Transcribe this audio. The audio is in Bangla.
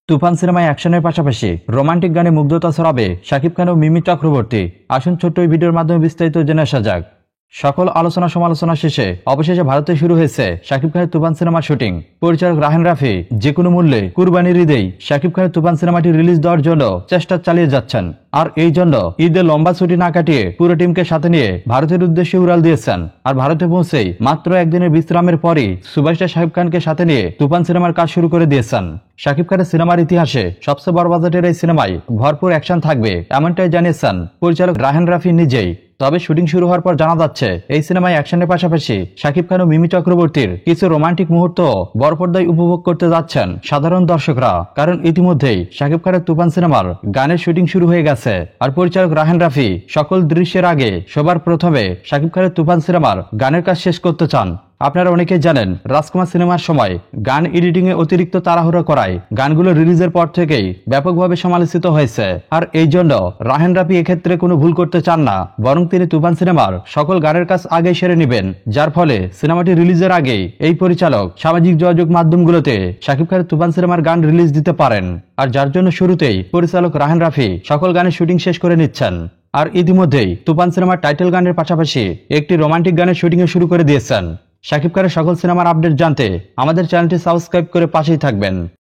তুফান সিনেমায় অ্যাকশনের পাশাপাশি রোমান্টিক গানে মুগ্ধতা ছড়াবে শাকিব খান ও মিমি চক্রবর্তী। আসুন ছোট্ট এই ভিডিওর মাধ্যমে বিস্তারিত জেনে আসা যাক। সকল আলোচনা সমালোচনা শেষে অবশেষে ভারতে শুরু হয়েছে শাকিব খানের তুফান সিনেমার শুটিং। পরিচালক রাহেন রাফি যে কোনো মূল্যে কুরবানির ঈদেই শাকিব খানের তুফান সিনেমাটি রিলিজ দেওয়ার জন্য চেষ্টা চালিয়ে যাচ্ছেন। আর এই জন্য ঈদের লম্বা ছুটি না কাটিয়ে পুরো টিমকে সাথে নিয়ে ভারতের উদ্দেশ্যে উড়াল দিয়েছেন। আর ভারতে পৌঁছেই মাত্র একদিনের বিশ্রামের পরই সুপারস্টার শাকিব খানকে সাথে নিয়ে তুফান সিনেমার কাজ শুরু করে দিয়েছেন। শাকিব খানের সিনেমার ইতিহাসে সবচেয়ে বড় বাজেটের এই সিনেমায় ভরপুর অ্যাকশন থাকবে, এমনটাই জানিয়েছেন পরিচালক রাহেন রাফি নিজেই। তবে শুটিং শুরু হওয়ার পর জানা যাচ্ছে এই সিনেমায় অ্যাকশনের পাশাপাশি শাকিব খান ও মিমি চক্রবর্তীর কিছু রোমান্টিক মুহূর্ত বড় পর্দায় উপভোগ করতে যাচ্ছেন সাধারণ দর্শকরা। কারণ ইতিমধ্যেই শাকিব খানের তুফান সিনেমার গানের শুটিং শুরু হয়ে গেছে। আর পরিচালক রাহেন রাফি সকল দৃশ্যের আগে সবার প্রথমে শাকিব খানের তুফান সিনেমার গানের কাজ শেষ করতে চান। আপনারা অনেকেই জানেন রাজকুমার সিনেমার সময় গান এডিটিং এ অতিরিক্ত তাড়াহুড়ো করায় গানগুলো রিলিজের পর থেকেই ব্যাপকভাবে সমালোচিত হয়েছে। আর এই জন্য রাহেন রাফি এক্ষেত্রে কোনো ভুল করতে চান না, বরং তিনি তুফান সিনেমার সকল গানের কাজ আগেই সেরে নেবেন। যার ফলে সিনেমাটি রিলিজের আগেই এই পরিচালক সামাজিক যোগাযোগ মাধ্যমগুলোতে শাকিব খানের তুফান সিনেমার গান রিলিজ দিতে পারেন। আর যার জন্য শুরুতেই পরিচালক রাহেন রাফি সকল গানের শুটিং শেষ করে নিচ্ছেন। আর ইতিমধ্যেই তুফান সিনেমার টাইটেল গানের পাশাপাশি একটি রোমান্টিক গানের শুটিং শুরু করে দিয়েছেন। শাকিব খানের সকল সিনেমার আপডেট জানতে আমাদের চ্যানেলটি সাবস্ক্রাইব করে পাশেই থাকবেন।